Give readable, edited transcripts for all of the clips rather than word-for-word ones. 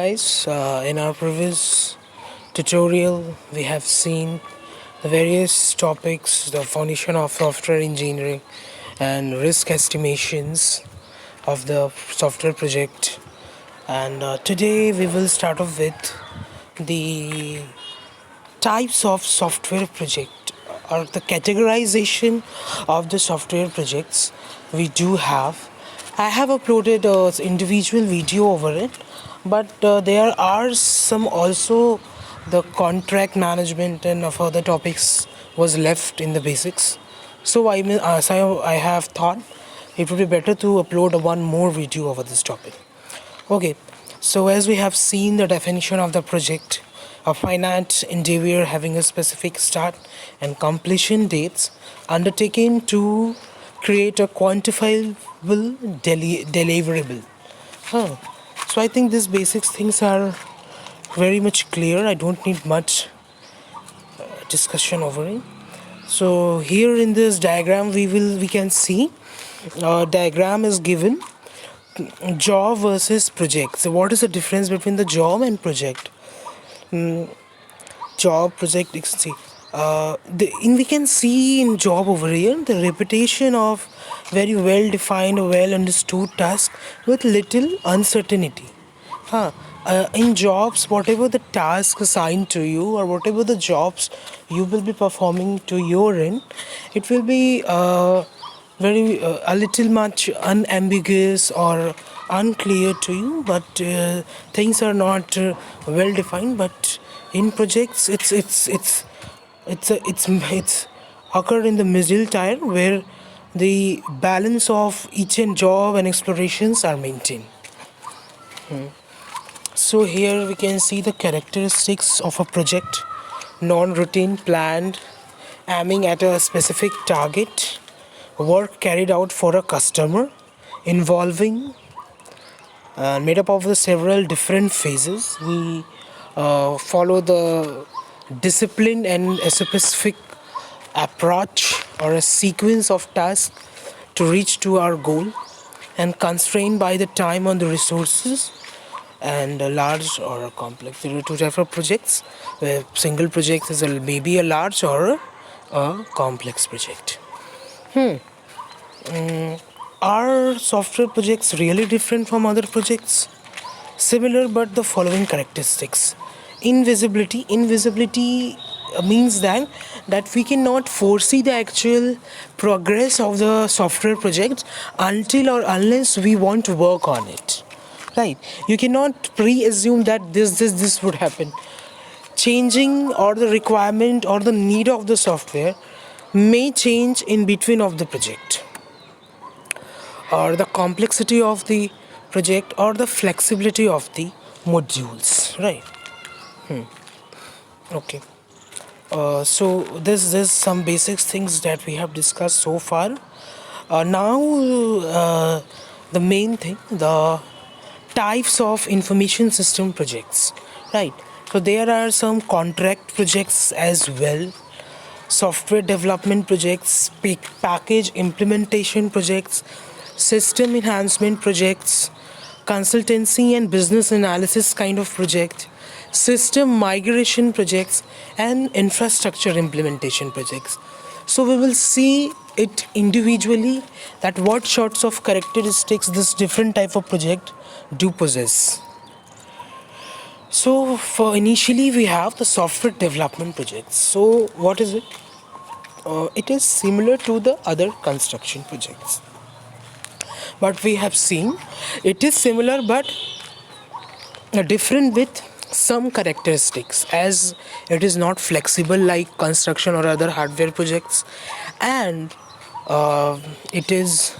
guys, in our previous tutorial we have seen the various topics, the foundation of software engineering and risk estimations of the software project, and today we will start off with the types of software project or the categorization of the software projects we do have. I have uploaded individual video over it, but there are some also the contract management and of other topics was left in the basics. So I have thought it would be better to upload one more video over this topic. Okay, so as we have seen the definition of the project, a finite endeavor having a specific start and completion dates undertaken to create a quantifiable deliverable. Huh. So I think these basic things are very much clear. I don't need much discussion over it. So here in this diagram we can see diagram is given job versus project. So what is the difference between the job and project? Job, project, see. We can see in job over here the repetition of very well defined, well understood task with little uncertainty. In jobs, whatever the task assigned to you or whatever the jobs you will be performing to your end, it will be a little much unambiguous or unclear to you, but things are not well defined. But in projects it's occurred in the middle tier where the balance of each and job and explorations are maintained. So here we can see the characteristics of a project: non-routine, planned, aiming at a specific target, work carried out for a customer, involving made up of the several different phases. We follow the discipline and a specific approach or a sequence of tasks to reach to our goal, and constrained by the time and the resources, and a large or a complex. There are two types of projects where single project is maybe a large or a complex project. Are software projects really different from other projects? Similar, but the following characteristics. Invisibility means that we cannot foresee the actual progress of the software project until or unless we want to work on it, right? You cannot pre-assume that this would happen. Changing or the requirement or the need of the software may change in between of the project, or the complexity of the project, or the flexibility of the modules, right? Okay. So this is some basic things that we have discussed so far. Now the main thing, the types of information system projects, right? So there are some contract projects as well, software development projects, package implementation projects, system enhancement projects, consultancy and business analysis kind of project, system migration projects, and infrastructure implementation projects. So we will see it individually that what sorts of characteristics this different type of project do possess. So for initially we have the software development projects. So what is it? It is similar to the other construction projects, but we have seen it is similar but different with some characteristics, as it is not flexible like construction or other hardware projects, and it is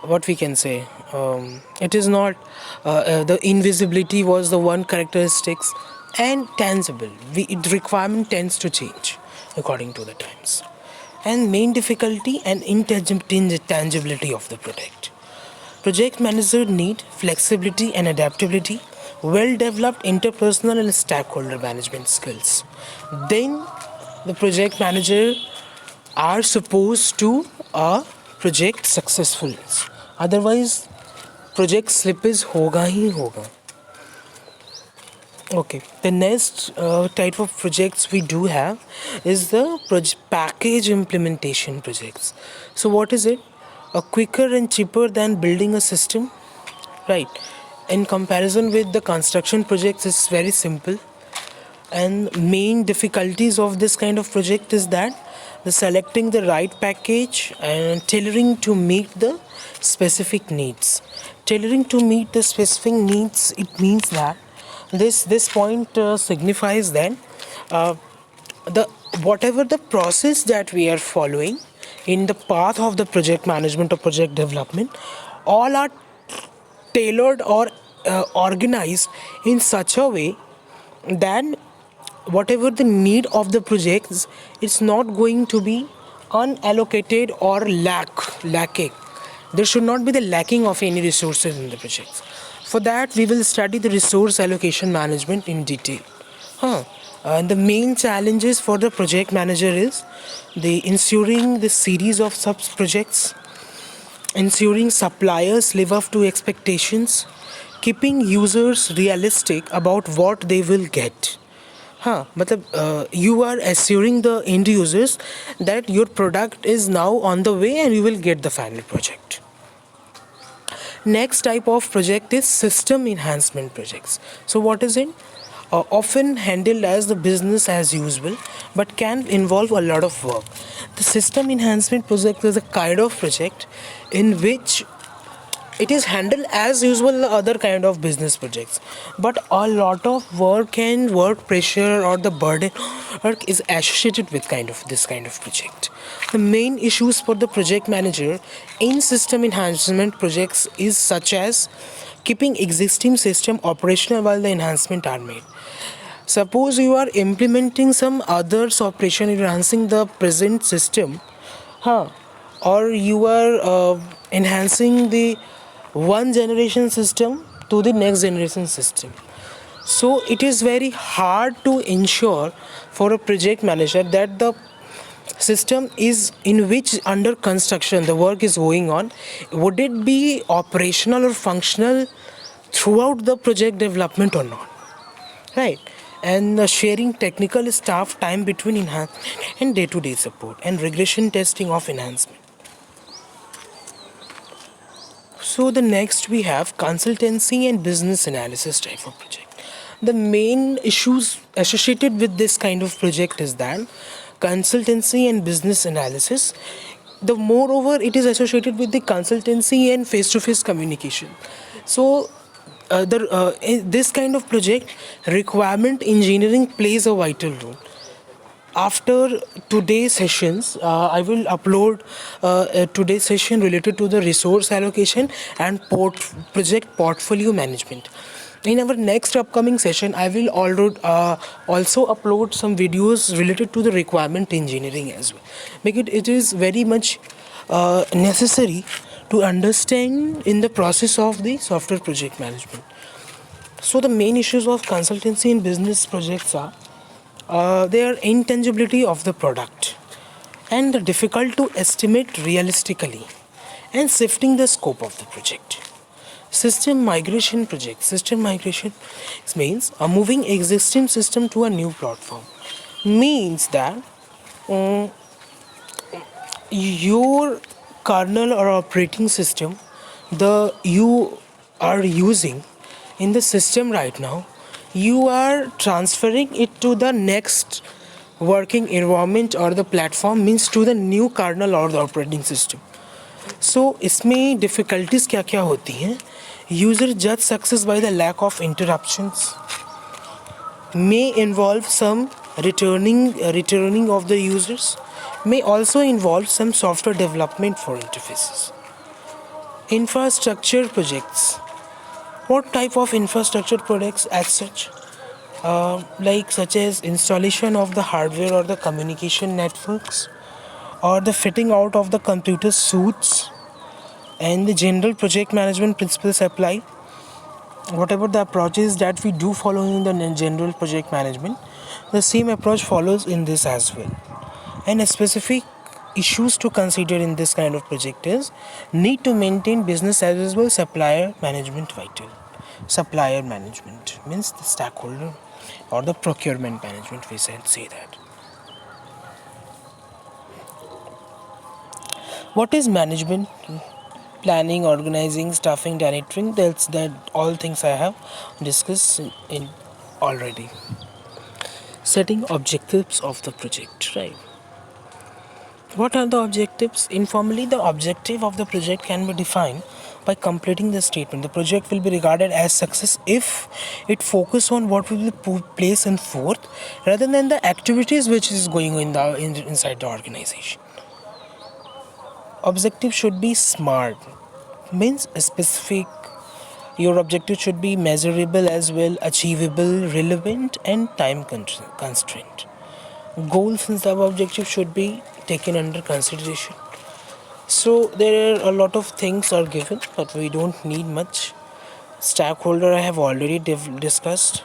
what we can say, it is not the invisibility was the one characteristics, and tangible, the requirement tends to change according to the times, and main difficulty and intangibility of the project manager need flexibility and adaptability, well developed interpersonal and stakeholder management skills. Then the project manager are supposed to project successful, otherwise project slippage होगा ही होगा. Okay. The next type of projects we do have is the package implementation projects. So what is it? A quicker and cheaper than building a system, right? In comparison with the construction projects, it's very simple. And main difficulties of this kind of project is that the selecting the right package and tailoring to meet the specific needs. Tailoring to meet the specific needs, it means that this point signifies that uh, the whatever the process that we are following in the path of the project management or project development, all are tailored or organized in such a way that whatever the need of the projects, it's not going to be unallocated or lacking. There should not be the lacking of any resources in the projects. For that we will study the resource allocation management in detail. And the main challenges for the project manager is the ensuring the series of sub projects, ensuring suppliers live up to expectations, keeping users realistic about what they will get. मतलब you are assuring the end users that your product is now on the way and you will get the final project. Next type of project is system enhancement projects. So what is it? Often handled as the business as usual, but can involve a lot of work. The system enhancement project is a kind of project in which it is handled as usual other kind of business projects, but a lot of work and work pressure or the burden work is associated with this kind of project. The main issues for the project manager in system enhancement projects is such as keeping existing system operational while the enhancement are made. Suppose you are implementing some others operation enhancing the present system, huh? Or you are enhancing the one generation system to the next generation system. So it is very hard to ensure for a project manager that the system is in which under construction the work is going on, would it be operational or functional throughout the project development or not, right? And sharing technical staff time between enhancement and day-to-day support and regression testing of enhancement. So the next we have consultancy and business analysis type of project. The main issues associated with this kind of project is that consultancy and business analysis. The moreover, it is associated with the consultancy and face-to-face communication. So in this kind of project, requirement engineering plays a vital role. After today's sessions, I will upload today's session related to the resource allocation and project portfolio management. In our next upcoming session, I will also upload some videos related to the requirement engineering as well, because it is very much necessary to understand in the process of the software project management. So the main issues of consultancy in business projects are their intangibility of the product and the difficult to estimate realistically and shifting the scope of the project. System migration project. System migration means moving existing system to a new platform. Means that your kernel or operating system the you are using in the system right now, you are transferring it to the next working environment or the platform, means to the new kernel or the operating system. So इसमें difficulties क्या क्या होती हैं? User judge success by the lack of interruptions, may involve some returning of the users, may also involve some software development for interfaces. Infrastructure projects. What type of infrastructure products as such? Like such as installation of the hardware or the communication networks, or the fitting out of the computer suites, and the general project management principles apply. Whatever the approaches that we do follow in the general project management, the same approach follows in this as well. And specific issues to consider in this kind of project is need to maintain business as usual supplier management vital. Supplier management means the stakeholder or the procurement management, we said say that. What is management? Planning, organizing, staffing, directing. That's that all things I have discussed in already. Setting objectives of the project, right? What are the objectives? Informally, the objective of the project can be defined by completing the statement. The project will be regarded as success if it focuses on what will be placed in forth rather than the activities which is going on inside the organization. Objective should be SMART, means specific. Your objective should be measurable as well, achievable, relevant, and time constraint. Goals and sub objectives should be taken under consideration. So there are a lot of things are given, but we don't need much. Stakeholder I have already discussed.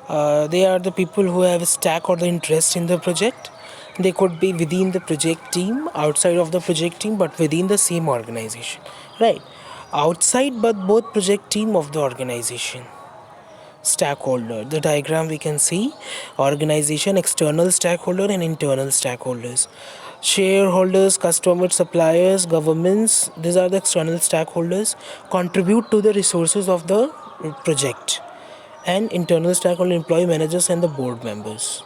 They are the people who have a stack or the interest in the project. They could be within the project team, outside of the project team, but within the same organization, right? Outside, but both project team of the organization. Stakeholder, the diagram we can see organization, external stakeholder and internal stakeholders. Shareholders, customers, suppliers, governments, these are the external stakeholders, contribute to the resources of the project. And internal stakeholder, employee managers and the board members.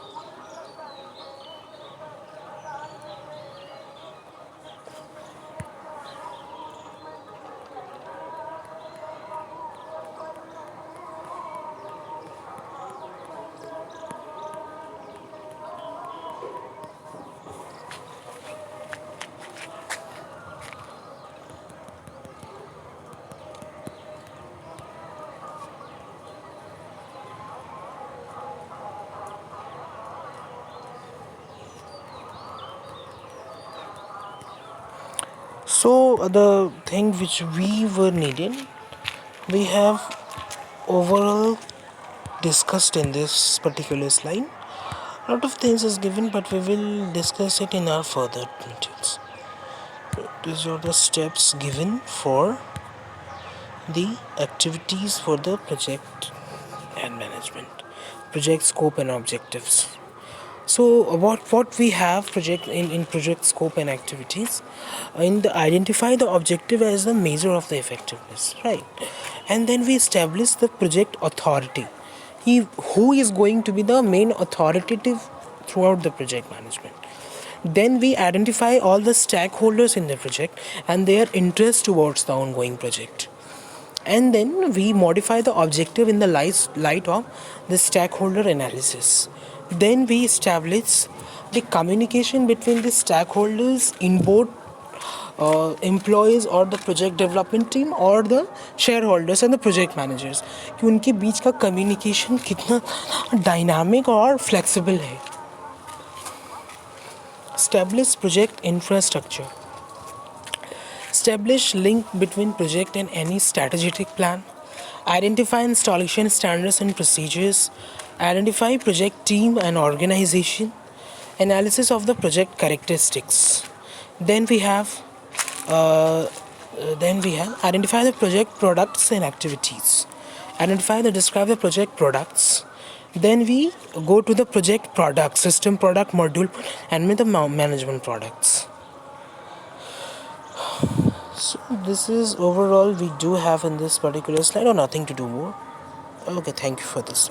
So the thing which we were needing, we have overall discussed in this particular slide. A lot of things is given, but we will discuss it in our further details. These are the steps given for the activities for the project and management, project scope and objectives. So about what we have project in project scope and activities, in the identify the objective as the measure of the effectiveness, right? And then we establish the project authority. Who is going to be the main authoritative throughout the project management. Then we identify all the stakeholders in the project and their interest towards the ongoing project. And then we modify the objective in the light of the stakeholder analysis. Then we establish the communication between the stakeholders in both employees or the project development team or the shareholders and the project managers कि उनके बीच का communication कितना dynamic और flexible है. Establish project infrastructure. Establish link between project and any strategic plan. Identify installation standards and procedures. Identify project team and organization. Analysis of the project characteristics. Then we have identify the project products and activities. Describe the project products. Then we go to the project product, system product, module, and the management products. So this is overall we do have in this particular slide, or nothing to do more. Okay, thank you for this.